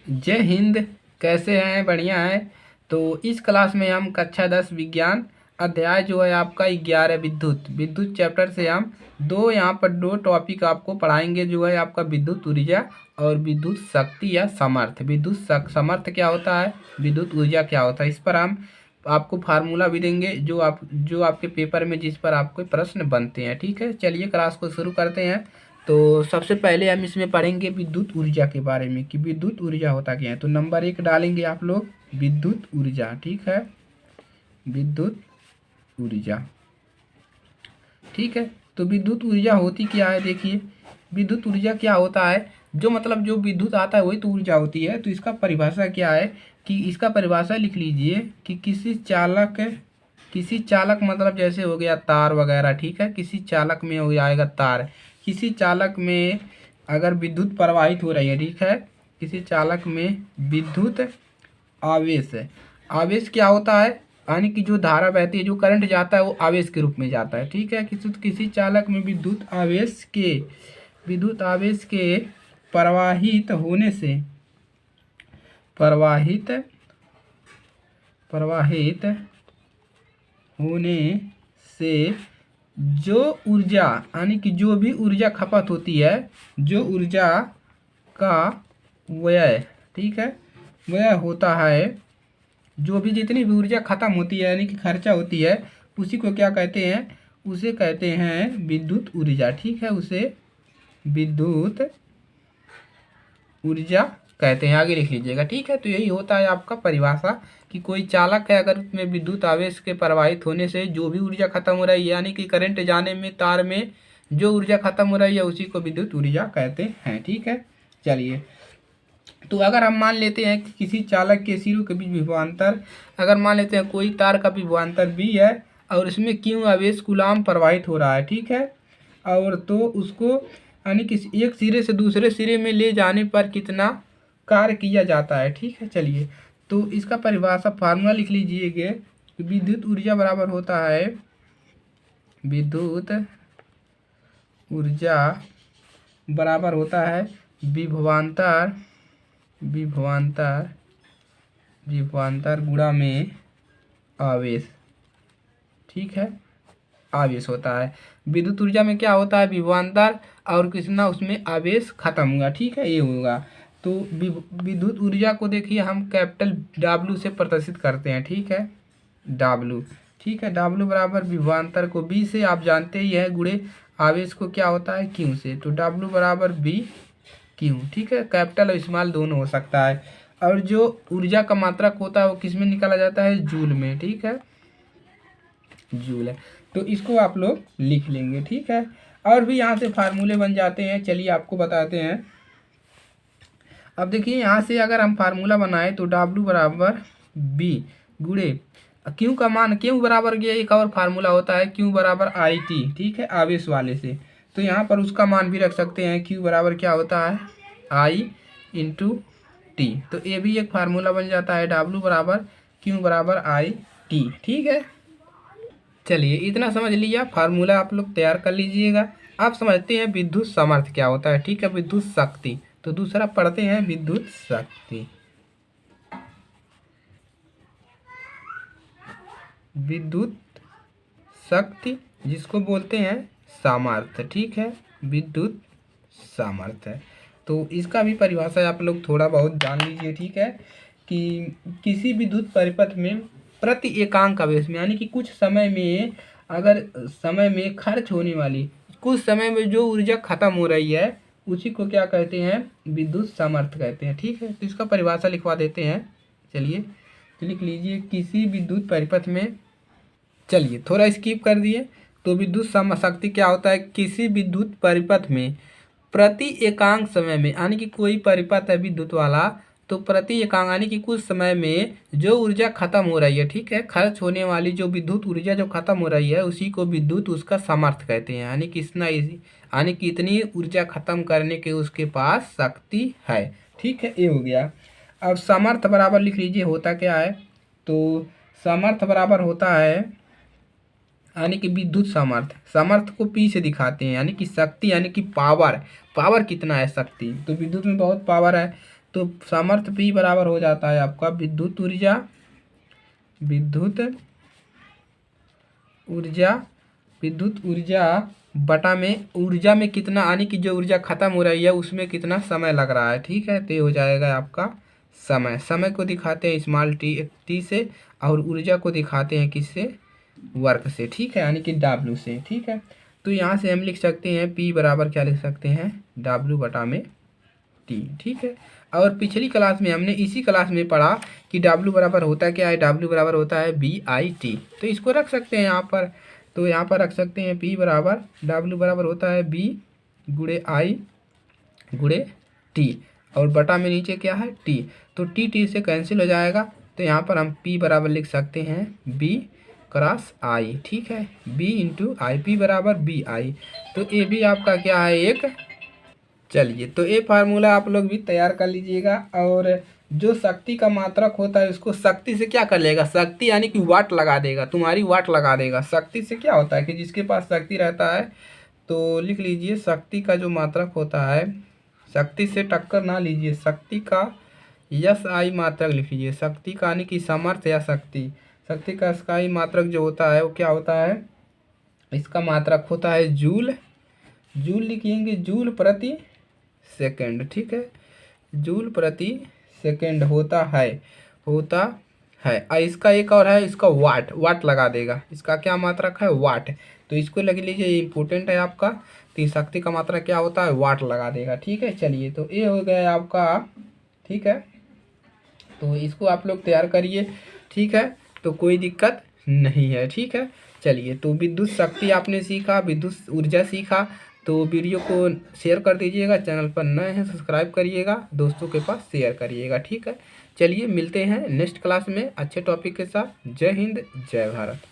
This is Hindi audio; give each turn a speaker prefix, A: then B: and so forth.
A: जय हिंद। कैसे हैं? बढ़िया है। तो इस क्लास में हम कक्षा 10 विज्ञान अध्याय जो है आपका 11 विद्युत विद्युत चैप्टर से हम यहाँ पर दो टॉपिक आपको पढ़ाएंगे, जो है आपका विद्युत ऊर्जा और विद्युत शक्ति या समर्थ। समर्थ क्या होता है, विद्युत ऊर्जा क्या होता है, इस पर हम आपको फार्मूला भी देंगे जो आपके पेपर में जिस पर आपको प्रश्न बनते हैं। ठीक है, चलिए क्लास को शुरू करते हैं। तो सबसे पहले हम इसमें पढ़ेंगे विद्युत ऊर्जा के बारे में कि विद्युत ऊर्जा होता क्या है। तो नंबर 1 डालेंगे आप लोग, विद्युत ऊर्जा। ठीक है, विद्युत ऊर्जा। ठीक है, तो विद्युत ऊर्जा होती क्या है, देखिए विद्युत ऊर्जा क्या होता है। जो विद्युत आता है वही तो ऊर्जा होती है। तो इसका परिभाषा क्या है कि इसका परिभाषा लिख लीजिए कि किसी चालक मतलब जैसे हो गया तार वगैरह। ठीक है, किसी चालक में हो जाएगा तार। किसी चालक में अगर विद्युत प्रवाहित हो रही है, ठीक है, किसी चालक में विद्युत आवेश है। आवेश क्या होता है, यानी कि जो धारा बहती है, जो करंट जाता है वो आवेश के रूप में जाता है। ठीक है, किसी चालक में विद्युत आवेश के प्रवाहित होने से प्रवाहित प्रवाहित होने से जो ऊर्जा, यानी कि जो भी ऊर्जा खपत होती है, जो ऊर्जा का व्यय, ठीक है, व्यय होता है, जो भी जितनी भी ऊर्जा खत्म होती है यानी कि खर्चा होती है, उसी को क्या कहते हैं, उसे कहते हैं विद्युत ऊर्जा। ठीक है, उसे विद्युत ऊर्जा कहते हैं। आगे लिख लीजिएगा। ठीक है, तो यही होता है आपका परिभाषा कि कोई चालक है, अगर उसमें विद्युत आवेश के प्रवाहित होने से जो भी ऊर्जा खत्म हो रही है, यानी कि करंट जाने में तार में जो ऊर्जा खत्म हो रही है, उसी को विद्युत ऊर्जा कहते हैं। ठीक है, चलिए, तो अगर हम मान लेते हैं कि किसी चालक के सिरों के बीच विभवांतर, अगर मान लेते हैं कोई तार का विभवांतर भी है और इसमें क्यों आवेश कूलाम प्रवाहित हो रहा है। ठीक है, और तो उसको यानी कि एक सिरे से दूसरे सिरे में ले जाने पर कितना कार्य किया जाता है। ठीक है, चलिए, तो इसका परिभाषा फार्मूला लिख लीजिएगा। विद्युत ऊर्जा बराबर होता है, विद्युत ऊर्जा बराबर होता है विभवांतर विभवांतर विभवांतर गुणा में आवेश। ठीक है, आवेश होता है। विद्युत ऊर्जा में क्या होता है, विभवांतर और कितना उसमें आवेश खत्म हुआ। ठीक है, ये होगा। तो विद्युत ऊर्जा को देखिए हम कैपिटल W से प्रदर्शित करते हैं। ठीक है, W। ठीक है, W बराबर विभवांतर को B से आप जानते ही है, गुणे आवेश को क्या होता है Q से, तो W बराबर B Q। ठीक है, कैपिटल और स्मॉल दोनों हो सकता है। और जो ऊर्जा का मात्रक होता है वो किस में निकाला जाता है, जूल में। ठीक है, जूल है, तो इसको आप लोग लिख लेंगे। ठीक है, और भी यहाँ से फार्मूले बन जाते हैं, चलिए आपको बताते हैं। अब देखिए यहाँ से अगर हम फार्मूला बनाए तो W बराबर B गुणे Q का मान, Q बराबर ये एक और फार्मूला होता है, Q बराबर IT। ठीक है, आवेश वाले से, तो यहाँ पर उसका मान भी रख सकते हैं। Q बराबर क्या होता है, I इंटू टी। तो ये भी एक फार्मूला बन जाता है, W बराबर Q बराबर IT। ठीक है, चलिए इतना समझ लिया, फार्मूला आप लोग तैयार कर लीजिएगा। आप समझते हैं विद्युत सामर्थ्य क्या होता है। ठीक है, विद्युत शक्ति। तो दूसरा पढ़ते हैं विद्युत शक्ति। विद्युत शक्ति जिसको बोलते हैं सामर्थ्य। ठीक है, विद्युत सामर्थ्य। तो इसका भी परिभाषा आप लोग थोड़ा बहुत जान लीजिए। ठीक है, कि किसी विद्युत परिपथ में प्रति एकांक आवेश में, यानी कि कुछ समय में, अगर समय में खर्च होने वाली, कुछ समय में जो ऊर्जा खत्म हो रही है, उसी को क्या कहते हैं, विद्युत सामर्थ्य कहते हैं। ठीक है, तो इसका परिभाषा लिखवा देते हैं। चलिए, तो लिख लीजिए किसी विद्युत परिपथ में, चलिए थोड़ा स्किप कर दिए। तो विद्युत शक्ति क्या होता है, किसी विद्युत परिपथ में प्रति एकांक समय में, यानी कि कोई परिपथ है विद्युत वाला, तो प्रति एकांक यानी कि कुछ समय में जो ऊर्जा खत्म हो रही है, ठीक है, खर्च होने वाली जो विद्युत ऊर्जा जो खत्म हो रही है, उसी को विद्युत उसका सामर्थ्य कहते हैं। यानी कि यानी कि इतनी ऊर्जा खत्म करने के उसके पास शक्ति है। ठीक है, ये हो गया। अब सामर्थ्य बराबर लिख लीजिए, होता क्या है, तो सामर्थ्य बराबर होता है, यानी कि विद्युत सामर्थ्य, सामर्थ्य को पी से दिखाते हैं, यानी कि शक्ति, यानी कि पावर, पावर कितना है शक्ति, तो विद्युत में बहुत पावर है, तो सामर्थ्य P बराबर हो जाता है आपका विद्युत ऊर्जा बटा में ऊर्जा में कितना, यानी कि जो ऊर्जा खत्म हो रही है उसमें कितना समय लग रहा है। ठीक है, तो ये हो जाएगा आपका समय को दिखाते हैं स्मॉल टी से, और ऊर्जा को दिखाते हैं किससे, वर्क से। ठीक है, यानी कि W से। ठीक है, तो यहाँ से हम लिख सकते हैं P बराबर क्या लिख सकते हैं, W बटा में T। ठीक है, और पिछली क्लास में हमने इसी क्लास में पढ़ा कि W बराबर होता है क्या है, W बराबर होता है BIT। तो इसको रख सकते हैं यहाँ पर, तो यहाँ पर रख सकते हैं P बराबर W बराबर होता है B गुणे I गुणे T, और बटा में नीचे क्या है T, तो T से कैंसिल हो जाएगा। तो यहाँ पर हम P बराबर लिख सकते हैं B क्रॉस I। ठीक है, B इंटू आई, P बराबर BI। तो ये भी आपका क्या है एक, चलिए तो ये फार्मूला आप लोग भी तैयार कर लीजिएगा। और जो शक्ति का मात्रक होता है उसको शक्ति से क्या कर लेगा, शक्ति यानी कि वाट लगा देगा, तुम्हारी वाट लगा देगा। शक्ति से क्या होता है कि जिसके पास शक्ति रहता है, तो लिख लीजिए शक्ति का जो मात्रक होता है, शक्ति से टक्कर ना लीजिए, शक्ति का SI मात्रक लिख लीजिए। शक्ति का यानी कि सामर्थ्य या शक्ति का SI मात्रक जो होता है वो क्या होता है, इसका मात्रक होता है जूल लिखेंगे, जूल प्रति सेकंड। ठीक है, जूल प्रति सेकंड होता है। और इसका एक और है, इसका वाट लगा देगा। इसका क्या मात्रक है, वाट। तो इसको लग लीजिए, ये इंपॉर्टेंट है आपका। तो शक्ति का मात्रा क्या होता है, वाट लगा देगा। ठीक है, चलिए तो ये हो गया आपका। ठीक है, तो इसको आप लोग तैयार करिए। ठीक है, तो कोई दिक्कत नहीं है। ठीक है, चलिए तो विद्युत शक्ति आपने सीखा, विद्युत ऊर्जा सीखा। तो वीडियो को शेयर कर दीजिएगा, चैनल पर नए हैं सब्सक्राइब करिएगा, दोस्तों के पास शेयर करिएगा। ठीक है, चलिए मिलते हैं नेक्स्ट क्लास में अच्छे टॉपिक के साथ। जय हिंद, जय भारत।